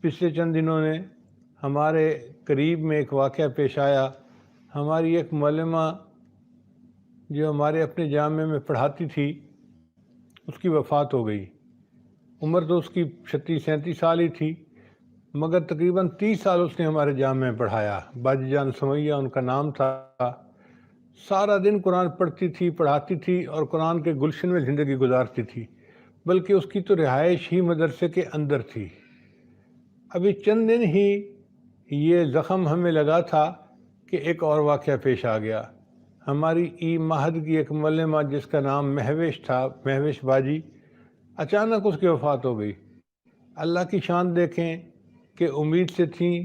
پچھلے چند دنوں نے ہمارے قریب میں ایک واقعہ پیش آیا. ہماری ایک معلمہ جو ہمارے اپنے جامعہ میں پڑھاتی تھی اس کی وفات ہو گئی. عمر تو اس کی 36-37 سال ہی تھی، مگر تقریباً 30 سال اس نے ہمارے جامعہ میں پڑھایا. باجی جان سمیہ ان کا نام تھا. سارا دن قرآن پڑھتی تھی، پڑھاتی تھی اور قرآن کے گلشن میں زندگی گزارتی تھی، بلکہ اس کی تو رہائش ہی مدرسے کے اندر تھی. ابھی چند دن ہی یہ زخم ہمیں لگا تھا کہ ایک اور واقعہ پیش آ گیا. ہماری ای مہد کی ایک معلمہ جس کا نام مہوش تھا، مہوش باجی، اچانک اس کی وفات ہو گئی. اللہ کی شان دیکھیں کہ امید سے تھیں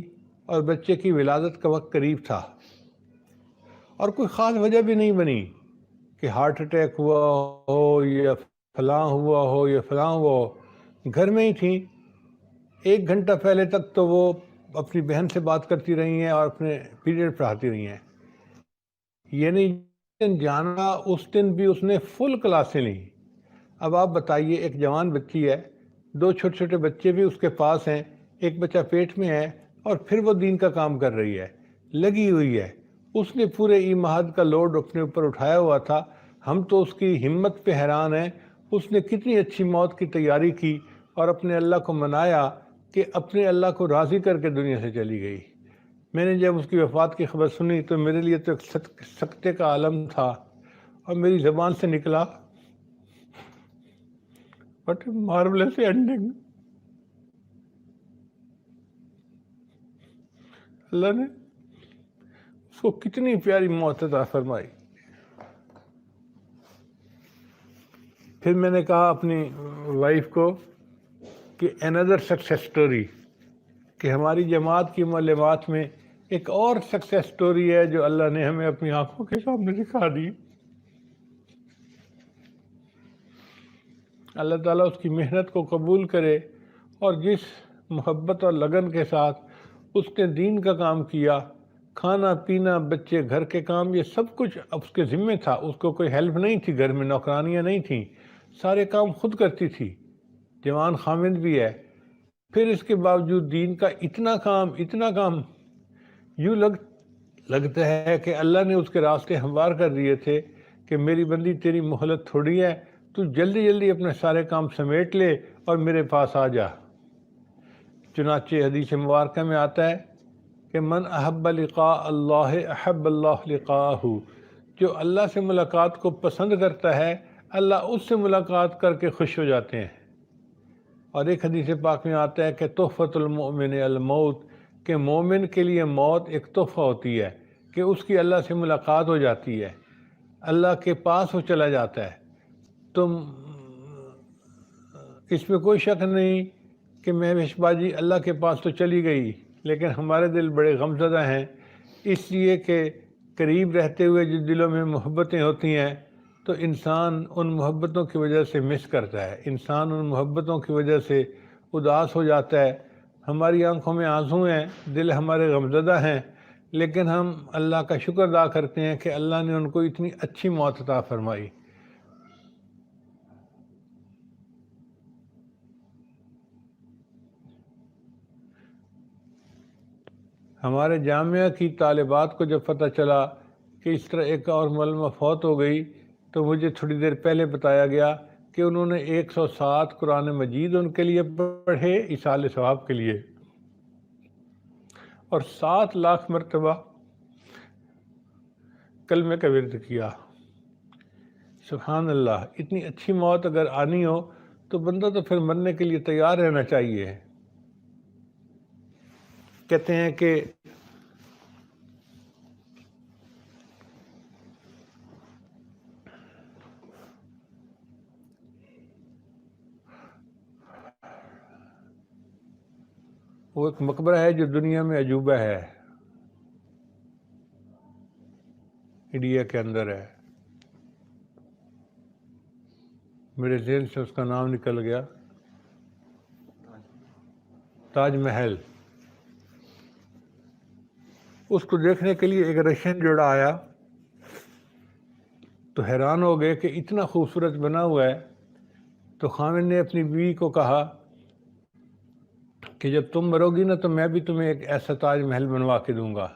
اور بچے کی ولادت کا وقت قریب تھا، اور کوئی خاص وجہ بھی نہیں بنی کہ ہارٹ اٹیک ہوا ہو یا فلاں ہوا ہو یا فلاں ہوا ہو. گھر میں ہی تھیں. 1 گھنٹہ پہلے تک تو وہ اپنی بہن سے بات کرتی رہی ہیں اور اپنے پیریڈ پڑھاتی رہی ہیں. یعنی جانا اس دن بھی اس نے فل کلاسیں لیں. اب آپ بتائیے، ایک جوان بچی ہے، 2 چھوٹے چھوٹے بچے بھی اس کے پاس ہیں، ایک بچہ پیٹ میں ہے، اور پھر وہ دین کا کام کر رہی ہے، لگی ہوئی ہے. اس نے پورے ای مہد کا لوڈ اپنے اوپر اٹھایا ہوا تھا. ہم تو اس کی ہمت پہ حیران ہیں. اس نے کتنی اچھی موت کی تیاری کی اور اپنے اللہ کو منایا کہ اپنے اللہ کو راضی کر کے دنیا سے چلی گئی. میں نے جب اس کی وفات کی خبر سنی تو میرے لیے تو ایک سکتے کا عالم تھا، اور میری زبان سے نکلا What a marvelous ending. اللہ نے اس کو کتنی پیاری موت عطا فرمائی. پھر میں نے کہا اپنی وائف کو کہ another success story، کہ ہماری جماعت کی معلمات میں ایک اور سکسیس سٹوری ہے جو اللہ نے ہمیں اپنی آنکھوں کے سامنے دکھا دی. اللہ تعالیٰ اس کی محنت کو قبول کرے، اور جس محبت اور لگن کے ساتھ اس نے دین کا کام کیا، کھانا پینا، بچے، گھر کے کام، یہ سب کچھ اس کے ذمہ تھا. اس کو کوئی ہیلپ نہیں تھی، گھر میں نوکرانیاں نہیں تھیں، سارے کام خود کرتی تھی. جوان خامد بھی ہے، پھر اس کے باوجود دین کا اتنا کام یوں لگتا ہے کہ اللہ نے اس کے راستے ہموار کر دیے تھے کہ میری بندی تیری مہلت تھوڑی ہے، تو جلدی جلدی اپنے سارے کام سمیٹ لے اور میرے پاس آ جا. چنانچہ حدیث مبارکہ میں آتا ہے کہ من احب لقاء اللہ احب اللہ لقاءہ، جو اللہ سے ملاقات کو پسند کرتا ہے اللہ اس سے ملاقات کر کے خوش ہو جاتے ہیں. اور ایک حدیث پاک میں آتا ہے کہ تحفۃ المؤمن الموت، کہ مومن کے لیے موت ایک تحفہ ہوتی ہے کہ اس کی اللہ سے ملاقات ہو جاتی ہے، اللہ کے پاس وہ چلا جاتا ہے. تم اس میں کوئی شک نہیں کہ مہوش باجی اللہ کے پاس تو چلی گئی، لیکن ہمارے دل بڑے غمزدہ ہیں، اس لیے کہ قریب رہتے ہوئے جو دلوں میں محبتیں ہوتی ہیں تو انسان ان محبتوں کی وجہ سے مس کرتا ہے، انسان ان محبتوں کی وجہ سے اداس ہو جاتا ہے. ہماری آنکھوں میں آنسو ہیں، دل ہمارے غمزدہ ہیں، لیکن ہم اللہ کا شکر ادا کرتے ہیں کہ اللہ نے ان کو اتنی اچھی موت عطا فرمائی. ہمارے جامعہ کی طالبات کو جب پتہ چلا کہ اس طرح ایک اور معلمہ فوت ہو گئی تو مجھے تھوڑی دیر پہلے بتایا گیا کہ انہوں نے 107 قرآن مجید ان کے لیے پڑھے ایصال ثواب کے لیے، اور 7 لاکھ مرتبہ کلمے کا ورد کیا. سبحان اللہ. اتنی اچھی موت اگر آنی ہو تو بندہ تو پھر مرنے کے لیے تیار رہنا چاہیے. کہتے ہیں کہ وہ ایک مقبرہ ہے جو دنیا میں عجوبہ ہے، انڈیا کے اندر ہے، میرے ذہن سے اس کا نام نکل گیا، تاج محل. اس کو دیکھنے کے لیے ایک رشین جوڑا آیا تو حیران ہو گئے کہ اتنا خوبصورت بنا ہوا ہے. تو خامد نے اپنی بیوی کو کہا کہ جب تم مرو گی نا تو میں بھی تمہیں ایک ایسا تاج محل بنوا کے دوں گا۔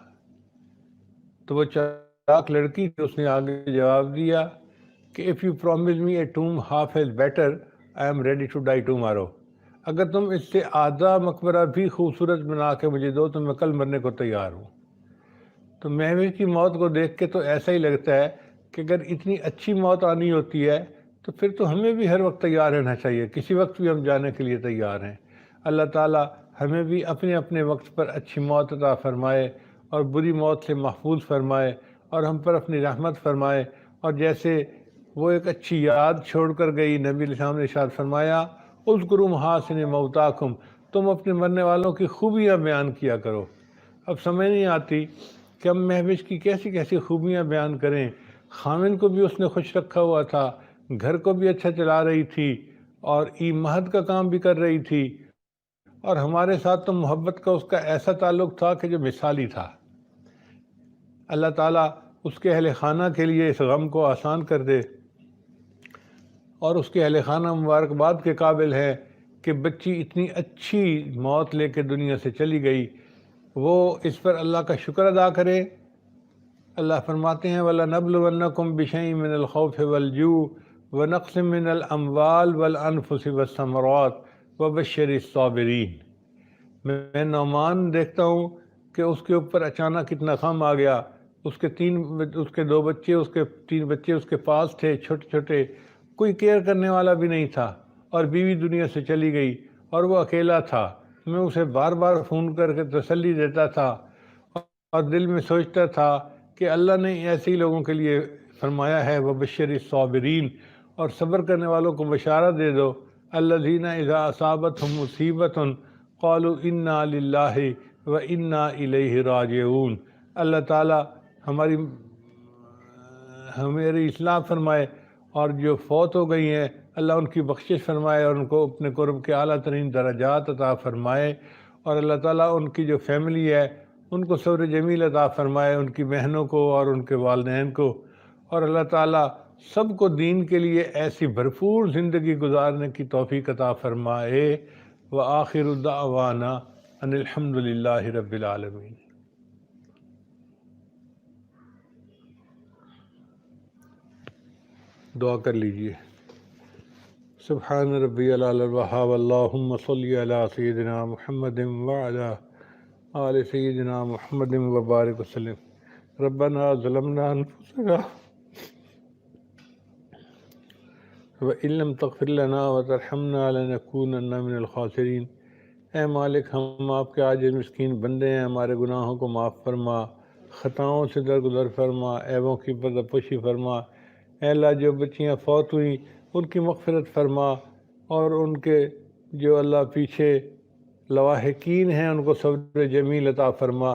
تو وہ چالاک لڑکی تھی، اس نے آگے جواب دیا کہ if you promise me a tomb half as better, I am ready to die tomorrow۔ اگر تم اس سے آدھا مقبرہ بھی خوبصورت بنا کے مجھے دو تو میں کل مرنے کو تیار ہوں۔ تو مہوش کی موت کو دیکھ کے تو ایسا ہی لگتا ہے کہ اگر اتنی اچھی موت آنی ہوتی ہے تو پھر تو ہمیں بھی ہر وقت تیار رہنا چاہیے، کسی وقت بھی ہم جانے کے لیے تیار ہیں۔ اللہ تعالیٰ ہمیں بھی اپنے اپنے وقت پر اچھی موت عطا فرمائے اور بری موت سے محفوظ فرمائے اور ہم پر اپنی رحمت فرمائے۔ اور جیسے وہ ایک اچھی یاد چھوڑ کر گئی، نبی علیہ السلام نے ارشاد فرمایا اذکروا محاسن موتاکم، تم اپنے مرنے والوں کی خوبیاں بیان کیا کرو۔ اب سمجھ نہیں آتی کہ ہم مہوش کی کیسی کیسی خوبیاں بیان کریں۔ خامن کو بھی اس نے خوش رکھا ہوا تھا، گھر کو بھی اچھا چلا رہی تھی اور مہد کا کام بھی کر رہی تھی، اور ہمارے ساتھ تو محبت کا اس کا ایسا تعلق تھا کہ جو مثالی تھا۔ اللہ تعالیٰ اس کے اہل خانہ کے لیے اس غم کو آسان کر دے، اور اس کے اہل خانہ مبارکباد کے قابل ہے کہ بچی اتنی اچھی موت لے کے دنیا سے چلی گئی، وہ اس پر اللہ کا شکر ادا کرے۔ اللہ فرماتے ہیں وَلَنَبْلُوَنَّكُمْ بِشَيْءٍ مِّنَ الْخَوْفِ وَالْجُوعِ وَنَقْصٍ مِّنَ الْأَمْوَالِ وَالْأَنفُسِ وَالثَّمَرَاتِ وَبَشِّرِ الصَّابِرِينَ۔ میں نعمان دیکھتا ہوں کہ اس کے اوپر اچانک اتنا غم آ گیا، اس کے 2 بچے، اس کے 3 بچے اس کے پاس تھے چھوٹے چھوٹے، کوئی کیئر کرنے والا بھی نہیں تھا، اور بیوی دنیا سے چلی گئی اور وہ اکیلا تھا۔ میں اسے بار بار فون کر کے تسلی دیتا تھا اور دل میں سوچتا تھا کہ اللہ نے ایسے ہی لوگوں کے لیے فرمایا ہے وَبَشِّرِ الصَّابِرِينَ، اور صبر کرنے والوں کو بشارت دے دو، الَّذِينَ إِذَا أَصَابَتْهُمْ مُصِيبَةٌ قَالُوا إِنَّا لِلَّهِ وَإِنَّا إِلَيْهِ رَاجِعُونَ۔ اللہ تعالیٰ ہماری اصلاح فرمائے، اور جو فوت ہو گئی ہیں اللہ ان کی بخشش فرمائے اور ان کو اپنے قرب کے اعلیٰ ترین درجات عطا فرمائے، اور اللہ تعالیٰ ان کی جو فیملی ہے ان کو صبر جمیل عطا فرمائے، ان کی بہنوں کو اور ان کے والدین کو، اور اللہ تعالیٰ سب کو دین کے لیے ایسی بھرپور زندگی گزارنے کی توفیق عطا فرمائے۔ وآخر دعوانا ان الحمد للہ رب العالمین۔ دعا کر لیجئے۔ سبحان ربی العلی الوہاب، اللہم صلی علی سیدنا محمد وعلی آل سیدنا محمد وبارک وسلم۔ ربنا ظلمنا انفسنا وَإِن لَّمْ تَغْفِرْ لَنَا وَتَرْحَمْنَا لَنَكُونَنَّ مِنَ الْخَاسِرِينَ۔ اے مالک، ہم آپ کے عاجز مسکین بندے ہیں، ہمارے گناہوں کو معاف فرما، خطاؤں سے درگزر فرما، عیبوں کی پردہ پوشی فرما۔ اے اللہ، جو بچیاں فوت ہوئیں ان کی مغفرت فرما، اور ان کے جو اللہ پیچھے لواحقین ہیں ان کو صبر جمیل عطا فرما۔